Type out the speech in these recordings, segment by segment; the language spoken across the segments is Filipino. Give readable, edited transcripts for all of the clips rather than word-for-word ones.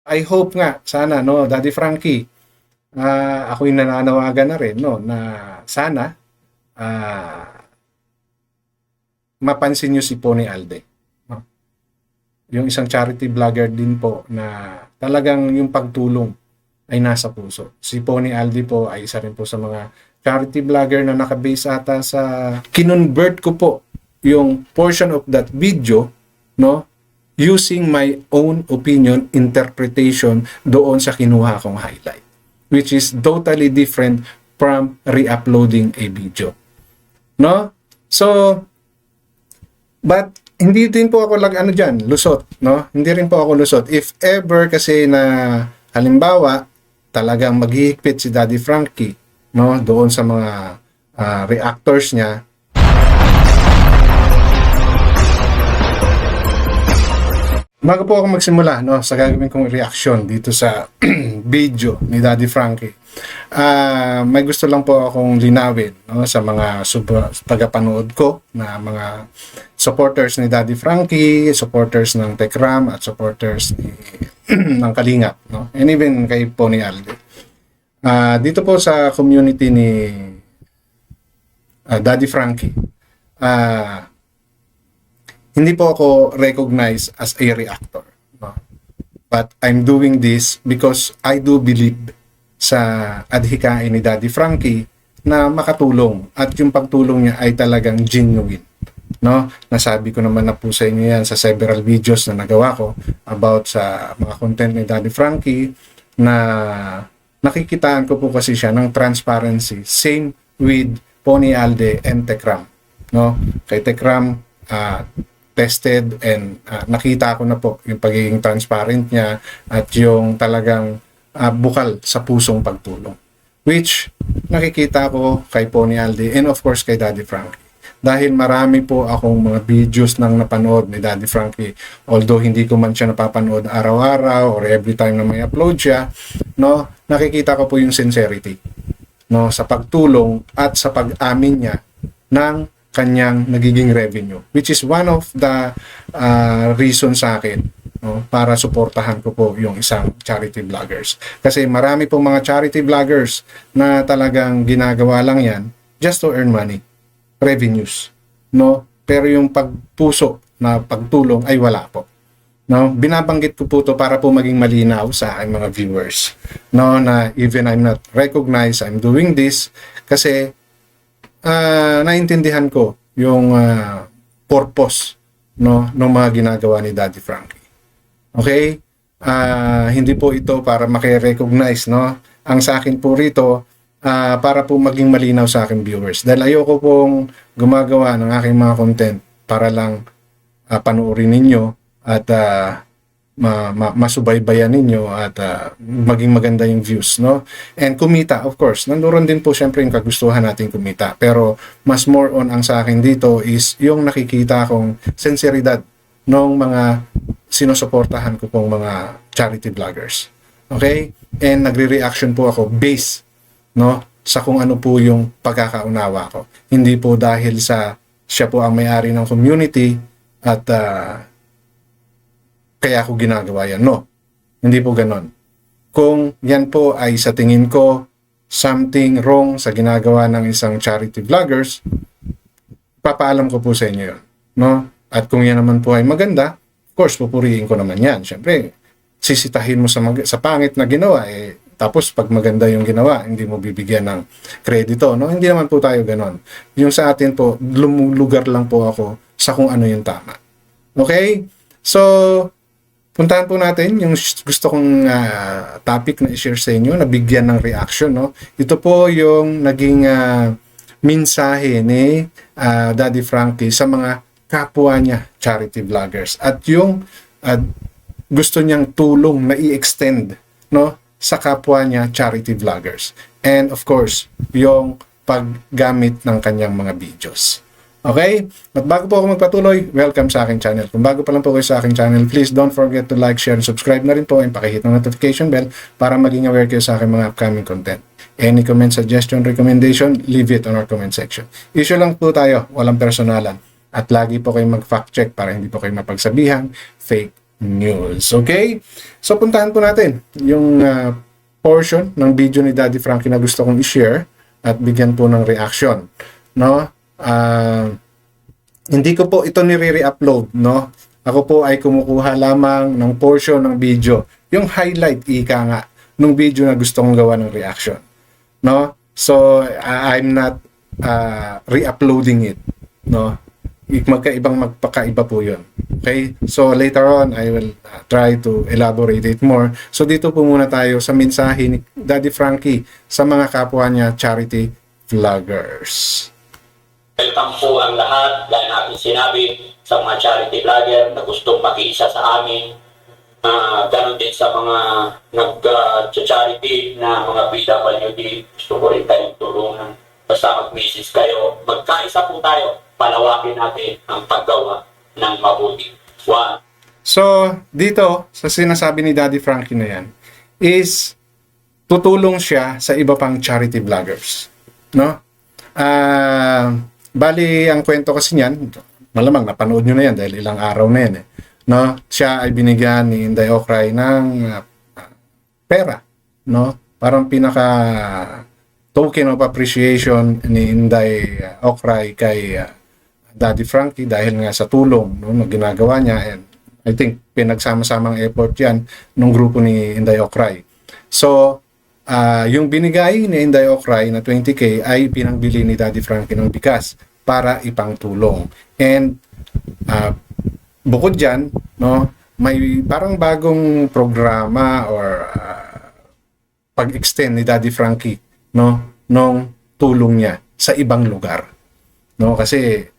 I hope nga, sana, no, Daddy Frankie, ako'y nananawagan na rin, no, na sana, mapansin nyo si Pony Alde. No? Yung isang charity vlogger din po na talagang yung pagtulong ay nasa puso. Si Pony Alde po ay isa rin po sa mga charity vlogger na nakabase ata sa kinonvert ko po yung portion of that video, no, using my own opinion, interpretation doon sa kinuha kong highlight, which is totally different from re-uploading a video. No? So, but hindi din po ako lusot, no? Hindi rin po ako lusot. If ever kasi na halimbawa talagang maghihigpit si Daddy Frankie, no, doon sa mga reactors niya. Bago po ako magsimula, no, sa gagawin kong reaction dito sa video ni Daddy Frankie, may gusto lang po akong linawin, no, sa mga tagapanood ko na mga supporters ni Daddy Frankie, supporters ng Tekram at supporters ng Kalingap, no, and even kay Pony Alde. Dito po sa community ni Daddy Frankie, hindi po ako recognized as a reactor. No? But I'm doing this because I do believe sa adhikain ni Daddy Frankie na makatulong at yung pagtulong niya ay talagang genuine. No? Nasabi ko naman na po sa inyo yan sa several videos na nagawa ko about sa mga content ni Daddy Frankie na nakikitaan ko po kasi siya ng transparency. Same with Pony Alde and Tekram. No? Kay Tekram, tested and nakita ko na po yung pagiging transparent niya at yung talagang bukal sa pusong pagtulong. Which nakikita ko kay Pony Alde and of course kay Daddy Frankie. Dahil marami po akong mga videos nang napanood ni Daddy Frankie, although hindi ko man siya napapanood araw-araw or every time na may upload siya, no, nakikita ko po yung sincerity, no, sa pagtulong at sa pag-amin niya ng kanyang nagiging revenue, which is one of the reasons sa akin, no, para suportahan ko po yung isang charity vloggers. Kasi marami pong mga charity vloggers na talagang ginagawa lang yan just to earn money, revenues, no? Pero yung pagpuso na pagtulong ay wala po. No, binabanggit ko po to para po maging malinaw sa aking mga viewers, no, na even I'm not recognized, I'm doing this kasi naintindihan ko yung purpose, no, ng mga ginagawa ni Daddy Frankie. Okay? Hindi po ito para maki-recognize, no? Ang sa akin po rito, para po maging malinaw sa aking viewers. Dahil ayoko pong gumagawa ng aking mga content para lang panoorin ninyo at masubaybayan ninyo at maging maganda yung views, no? And kumita, of course. Nandoon din po syempre yung kagustuhan natin kumita. Pero mas more on ang sa akin dito is yung nakikita kong sinseridad ng mga sinusuportahan ko pong mga charity vloggers. Okay? And nagre-reaction po ako based, no, sa kung ano po yung pagkakaunawa ko. Hindi po dahil sa siya po ang may-ari ng community at kaya ako ginagawa yan. No, hindi po ganon. Kung yan po ay sa tingin ko something wrong sa ginagawa ng isang charity vloggers, papaalam ko po sa inyo yun. No? At kung yan naman po ay maganda, of course, pupurihin ko naman yan. Siyempre, sisitahin mo sa pangit na ginawa, tapos pag maganda yung ginawa, hindi mo bibigyan ng kredito. No? Hindi naman po tayo ganon. Yung sa atin po, lumulugar lang po ako sa kung ano yung tama. Okay? So, puntahan po natin yung gusto kong topic na i-share sa inyo, na bigyan ng reaction, no? Ito po yung naging mensahe ni Daddy Frankie sa mga kapwa niya charity vloggers at yung gusto niyang tulong na i-extend, no, sa kapwa niya charity vloggers. And of course, yung paggamit ng kanyang mga videos. Okay? At bago po ako magpatuloy, welcome sa aking channel. Kung bago pa lang po kayo sa aking channel, please don't forget to like, share, and subscribe na rin po and pakihit ng notification bell para maging aware kayo sa aking mga upcoming content. Any comment, suggestion, recommendation, leave it on our comment section. Issue lang po tayo, walang personalan. At lagi po kayong mag-fact check para hindi po kayo mapagsabihan, fake News. Okay? So, puntahan po natin yung portion ng video ni Daddy Frankie na gusto kong i-share at bigyan po ng reaction. No? Hindi ko po ito nire-upload, no? Ako po ay kumukuha lamang ng portion ng video, yung highlight ika nga ng video na gusto kong gawa ng reaction, no? So I'm not re-uploading it, no? Magpakaiba po 'yun. Okay? So later on I will try to elaborate it more. So dito po muna tayo sa mensahe ni Daddy Frankie sa mga kapwa niya charity vloggers. Welcome po ang lahat, gaya na aking sinabi sa mga charity vlogger na gustong makiisa sa amin. Ganon din sa mga nag-charity na mga PWD, gusto ko rin kayong tulungan. Basta mag-message kayo, magkaisa po tayo, palawakin natin ang paggawa ng mabuti. One. So, dito, sa sinasabi ni Daddy Frankie na yan, is tutulong siya sa iba pang charity vloggers. No? Bali, ang kwento kasi niyan, malamang napanood nyo na yan dahil ilang araw na yan. No? Siya ay binigyan ni Inday Okray ng pera. No? Parang pinaka token of appreciation ni Inday Okray kay Daddy Frankie dahil nga sa tulong, no, na ginagawa niya. And I think pinagsama-samang effort yan ng grupo ni Inday Okray. So, yung binigay ni Inday Okray na 20K ay pinangbili ni Daddy Frankie ng bigas para ipangtulong. And bukod dyan, no, may parang bagong programa or pag-extend ni Daddy Frankie, no, nung tulong niya sa ibang lugar. No, kasi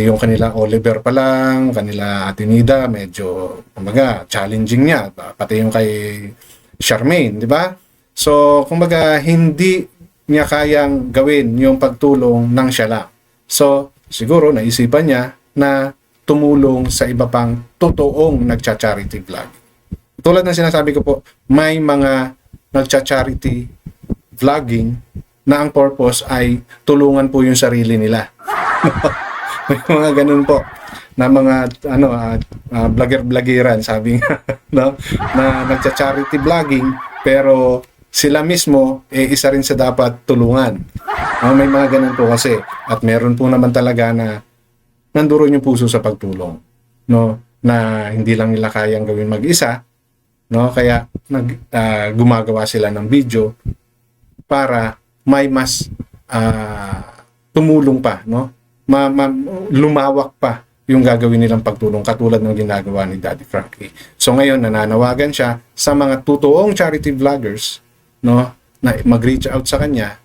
yung kanila Oliver pa lang, kanila Atenida, medyo kumbaga challenging niya, pati yung kay Charmaine, di ba? So, kumbaga, hindi niya kayang gawin yung pagtulong ng siya lang. So, siguro naisipan niya na tumulong sa iba pang totoong nagcha-charity vlog. Tulad ng sinasabi ko po, may mga nagcha-charity vlogging na ang purpose ay tulungan po yung sarili nila. May mga ganun po na mga vlogger-vloggeran, sabi nga, no? Na nagcha-charity vlogging pero sila mismo isa rin sa dapat tulungan. May mga ganun po kasi at meron po naman talaga na nandoon yung puso sa pagtulong, no, na hindi lang nila kayang gawin mag-isa, no, kaya gumagawa sila ng video para may mas tumulong pa, no, lumawak pa yung gagawin nilang pagtulong katulad ng ginagawa ni Daddy Frankie. So ngayon nananawagan siya sa mga totoong charity vloggers, no, na mag-reach out sa kanya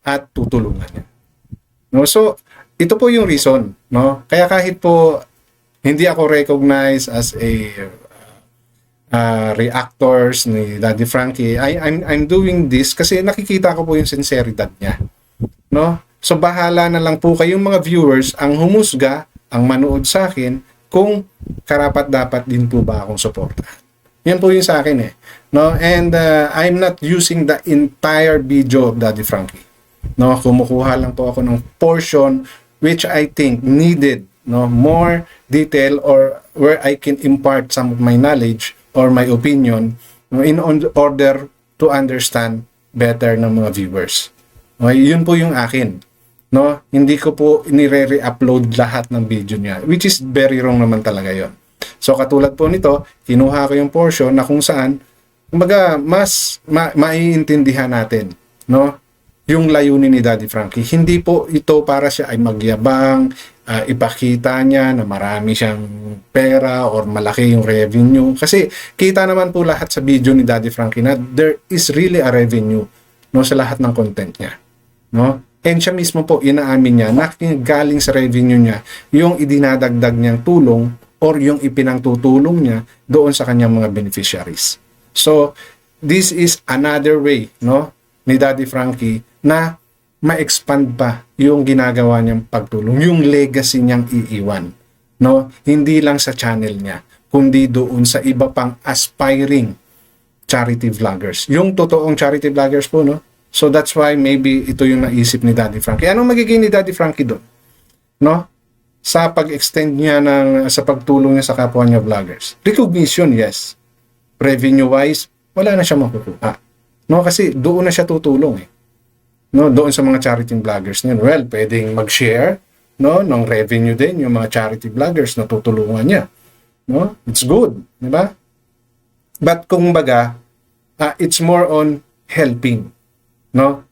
at tutulungan niya. No, so ito po yung reason, no? Kaya kahit po hindi ako recognized as a reactors ni Daddy Frankie, I'm doing this kasi nakikita ko po yung sinceridad niya, no? So bahala na lang po kayong mga viewers ang humusga, ang manood sa akin kung karapat dapat din po ba akong suportahan. Yan po yung sa akin no? And I'm not using the entire video of Daddy Frankie. No, kumukuha lang po ako ng portion which I think needed, no, more detail or where I can impart some of my knowledge or my opinion, no, in order to understand better ng mga viewers. Okay, yun po yung akin. No, hindi ko po nire-upload lahat ng video niya, which is very wrong naman talaga yon. So katulad po nito, kinuha ko yung portion na kung saan kumbaga mas maiintindihan natin, no, yung layunin ni Daddy Frankie. Hindi po ito para siya ay magyabang, ipakita niya na marami siyang pera or malaki yung revenue. Kasi kita naman po lahat sa video ni Daddy Frankie na there is really a revenue, no, sa lahat ng content niya, no? And siya mismo po inaamin niya na galing sa revenue niya yung idinadagdag niyang tulong or yung ipinangtutulong niya doon sa kanyang mga beneficiaries. So this is another way, no, ni Daddy Frankie na ma-expand pa yung ginagawa niyang pagtulong, yung legacy niyang iiwan, no? Hindi lang sa channel niya, kundi doon sa iba pang aspiring charity vloggers. Yung totoong charity vloggers po, no? So that's why maybe ito yung naisip ni Daddy Frankie. Anong magiging ni Daddy Frankie doon? No? sa pag-extend niya sa pagtulong niya sa kapwa niya vloggers? Recognition, yes. Revenue-wise, wala na siya makukuha. No, kasi doon na siya tutulong eh. No, doon sa mga charity vloggers niya. Well, pwedeng mag-share, no, ng revenue din yung mga charity vloggers na tutulungan niya. No? It's good, di ba? But kung baga, it's more on helping, no?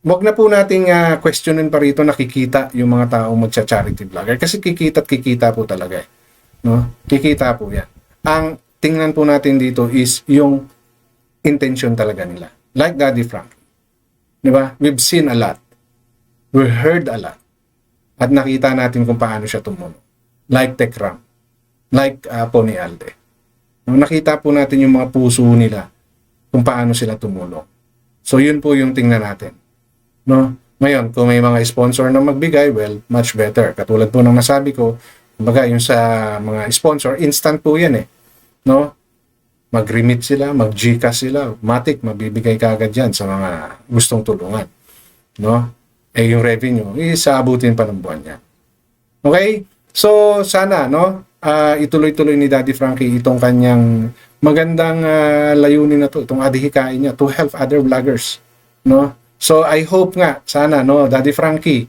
Wag na po nating questionin pa rito nakikita yung mga taong magcha-charity vlogger kasi kikita at kikita po talaga eh. No? Kikita po yan. Ang tingnan po natin dito is yung intention talaga nila. Like Daddy Frank. Di ba? We've seen a lot. We heard a lot. At nakita natin kung paano siya tumulong. Like Tekram. Like Pony Alde. No, nakita po natin yung mga puso nila kung paano sila tumulong. So yun po yung tingnan natin. No? Ngayon, kung may mga sponsor na magbigay, well, much better. Katulad po ng nasabi ko, kumbaga yung sa mga sponsor, instant po yan eh. No? Mag-remit sila, mag-GCash sila, matik, mabibigay kagad yan sa mga gustong tulungan. No? Eh yung revenue, isaabutin pa ng buwan yan. Okay? So, sana, no? Ituloy-tuloy ni Daddy Frankie itong kanyang magandang layunin na to, itong adhikain niya to help other vloggers. No? So, I hope nga, sana, no, Daddy Frankie,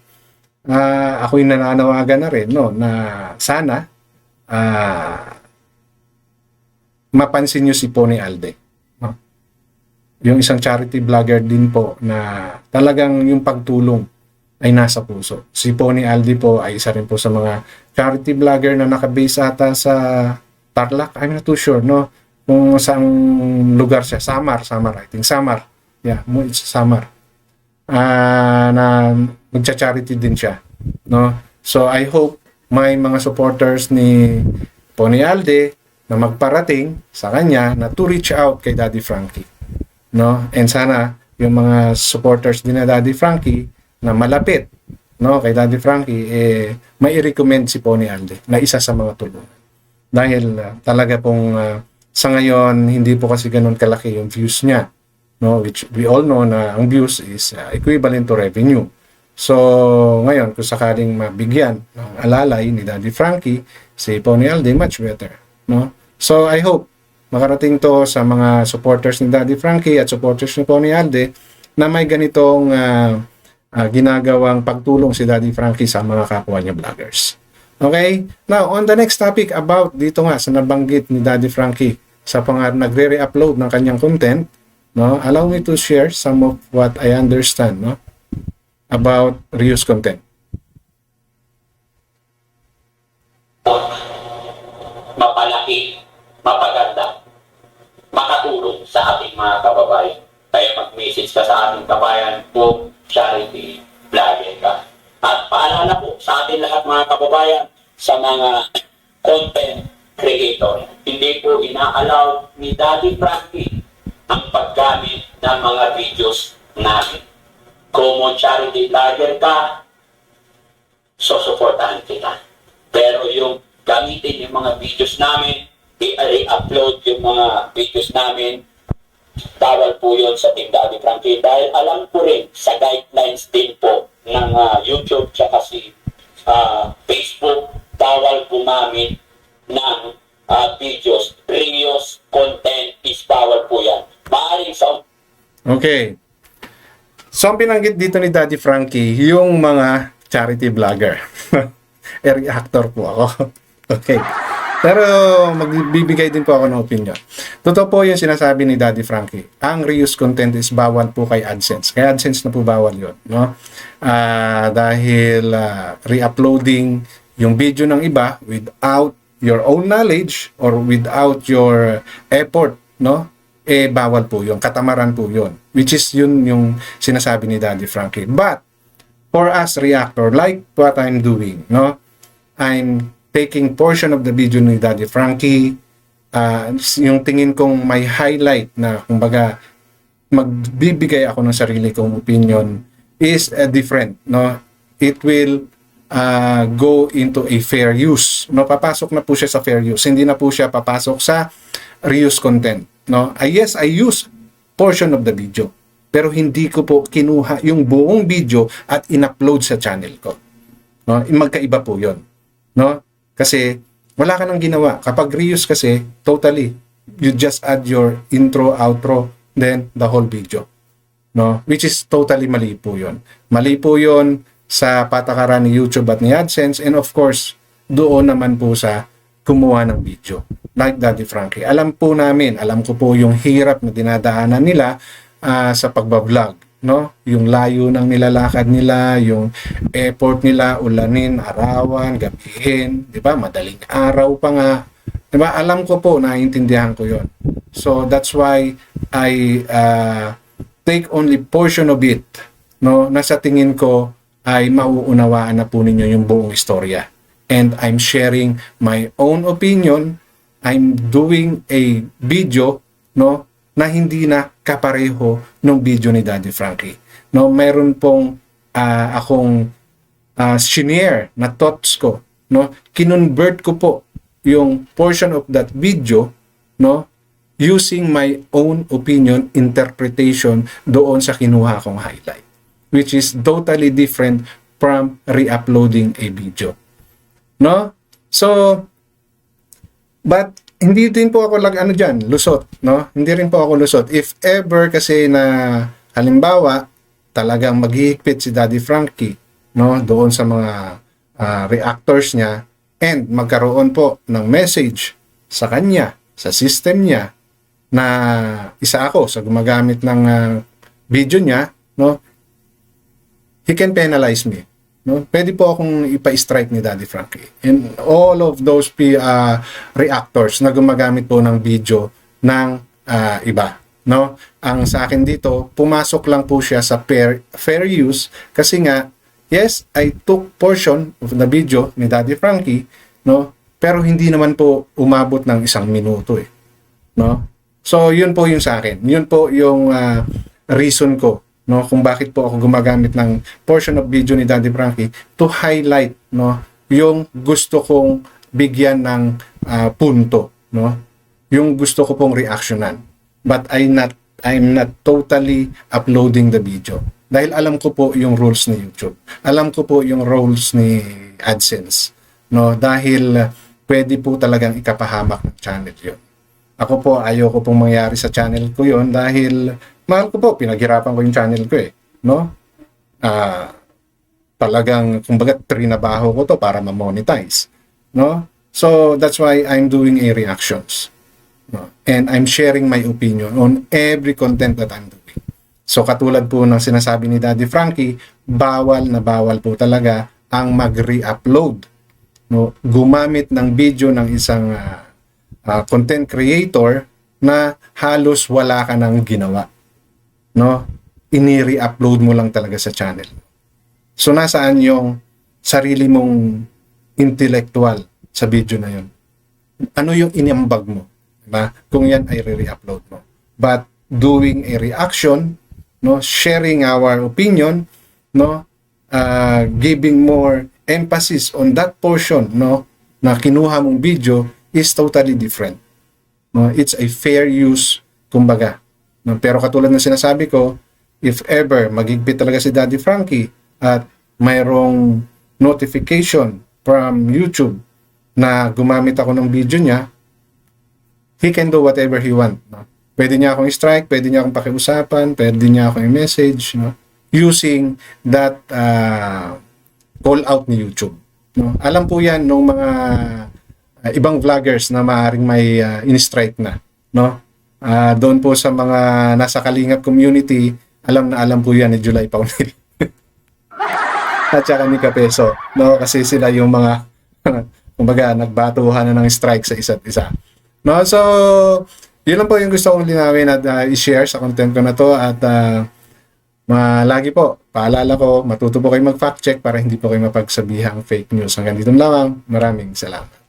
ako'y nananawagan na rin, no, na sana, mapansin nyo si Pony Alde. No? Yung isang charity vlogger din po na talagang yung pagtulong ay nasa puso. Si Pony Alde po ay isa rin po sa mga charity vlogger na nakabase ata sa Tarlac. I'm not too sure, no, kung saang lugar siya. Samar, I think. Samar. Yeah, it's Samar. Na magcha-charity din siya, no? So I hope may mga supporters ni Pony Alde na magparating sa kanya na to reach out kay Daddy Frankie, no? And sana yung mga supporters din na Daddy Frankie na malapit, no, kay Daddy Frankie may i-recommend si Pony Alde na isa sa mga tulungan. Dahil talaga pong sa ngayon hindi po kasi ganoon kalaki yung views niya. No, which we all know na ang views is equivalent to revenue. So, ngayon, kung sakaling mabigyan ng alalay ni Daddy Frankie, si Pony Alde, much better. No? So, I hope makarating to sa mga supporters ni Daddy Frankie at supporters ni Pony Alde na may ganitong ginagawang pagtulong si Daddy Frankie sa mga kapwa niya vloggers. Okay? Now, on the next topic about dito nga sa nabanggit ni Daddy Frankie sa nagre-re-upload ng kanyang content, no, allow me to share some of what I understand, no, about reuse content. Mapalaki, mapaganda, makatulong sa ating mga kababayan. Kaya mag-message ka sa ating kabayan kung charity vlogger ka. At paalala po sa ating lahat mga kababayan, sa mga content creator, hindi po ina-allow ni Daddy Frankie ang paggamit ng mga videos namin. Kung charity vlogger ka, susuportahan kita. Pero yung gamitin yung mga videos namin, i-upload yung mga videos namin, bawal po yun sa Team Daddy Frankie. Dahil alam ko rin sa guidelines din po ng YouTube tsaka si Facebook, bawal gumamit ng videos. Reuse content is bawal po yan. Maaring sa... Okay. So, ang binanggit dito ni Daddy Frankie, yung mga charity vlogger. Reactor po ako. Okay. Pero magbibigay din po ako ng opinion. Totoo po yung sinasabi ni Daddy Frankie. Ang reuse content is bawal po kay AdSense. Kaya AdSense na po bawal yun. No? Dahil re-uploading yung video ng iba without your own knowledge or without your effort, no? Bawal po yun. Katamaran po yun. Which is yun yung sinasabi ni Daddy Frankie. But, for us reactor, like what I'm doing, no? I'm taking portion of the video ni Daddy Frankie, yung tingin kong may highlight na, kumbaga, magbibigay ako ng sarili kong opinion is different, no? It will go into a fair use, no? Papasok na po siya sa fair use. Hindi na po siya papasok sa reuse content. No, yes, I use portion of the video, pero hindi ko po kinuha yung buong video at in-upload sa channel ko. No, magkaiba po 'yon. no? Kasi wala ka nang ginawa. Kapag reuse kasi, totally, you just add your intro, outro, then the whole video, no? Which is totally mali po yun. Mali po yun sa patakaran ni YouTube at ni AdSense, and of course, doon naman po sa kumuha ng video. Like Daddy Frankie. Alam ko po yung hirap na dinadaanan nila sa pagbablog, no? Yung layo ng nilalakad nila, yung effort nila, ulanin, arawan, gabihin, di ba? Madaling araw pa nga. Di ba? Alam ko po, naiintindihan ko yon. So, that's why I take only portion of it, no? Na sa tingin ko ay mauunawaan na po ninyo yung buong istorya. And I'm sharing my own opinion. I'm doing a video, no, na hindi na kapareho ng video ni Daddy Frankie. No, meron pong akong shinare na thoughts ko, no. Kinonvert ko po yung portion of that video, no, using my own opinion, interpretation doon sa kinuha kong highlight, which is totally different from re-uploading a video. No? So, but hindi din po ako lusot, no? Hindi rin po ako lusot. If ever kasi na halimbawa talagang maghihigpit si Daddy Frankie, no, doon sa mga reactors niya, and magkaroon po ng message sa kanya, sa system niya, na isa ako sa gumagamit ng video niya, no? He can penalize me. No? Pwede po akong ipa-strike ni Daddy Frankie. And all of those reactors na gumagamit po ng video ng iba. No? Ang sa akin dito, pumasok lang po siya sa fair use kasi nga, yes, I took portion of the video ni Daddy Frankie, no? Pero hindi naman po umabot ng 1 minuto eh. No? So, yun po yung sa akin. Yun po yung reason ko, no, kung bakit po ako gumagamit ng portion of video ni Daddy Frankie to highlight, no, yung gusto kong bigyan ng punto, no, yung gusto ko pong reactionan, but I'm not totally uploading the video dahil alam ko po yung rules ni YouTube, alam ko po yung rules ni AdSense, no, dahil pwede po talagang ikapahamak ng channel yun. Ako po, ayoko pong mangyari sa channel ko yun dahil mahal ko po, pinaghirapan ko yung channel ko eh, no? Talagang, kumbaga, trinabaho ko to para ma-monetize, no? So, that's why I'm doing a reactions, no? And I'm sharing my opinion on every content that I'm doing. So, katulad po ng sinasabi ni Daddy Frankie, bawal na bawal po talaga ang mag-re-upload, no? Gumamit ng video ng isang content creator na halos wala ka nang ginawa, no? Ini-re-upload mo lang talaga sa channel. So, nasaan yung sarili mong intellectual sa video na yun? Ano yung iniambag mo? Diba? Kung yan ay re-upload mo. But doing a reaction, no, sharing our opinion, no, giving more emphasis on that portion, no, na kinuha mong video is totally different. No, it's a fair use, kumbaga. No, pero katulad ng sinasabi ko, if ever magigpit talaga si Daddy Frankie at mayroong notification from YouTube na gumamit ako ng video niya, he can do whatever he want. No? Pwede niya akong strike, pwede niya akong pakiusapan, pwede niya akong i-message, no? Using that call out ni YouTube. No? Alam po yan ng mga ibang vloggers na maaaring may in-strike na. No? Doon po sa mga nasa Kalingap community, alam na alam po yan ni July Paunil. At saka ni Kapeso. No? Kasi sila yung mga kumbaga nagbatuhan na ng strike sa isa't isa. No? So, yun lang po yung gusto kong linawin at i-share sa content ko na to. At lagi po, paalala ko, matuto po kayo mag-fact check para hindi po kayo mapagsabihang fake news. Hanggang dito lamang. Maraming salamat.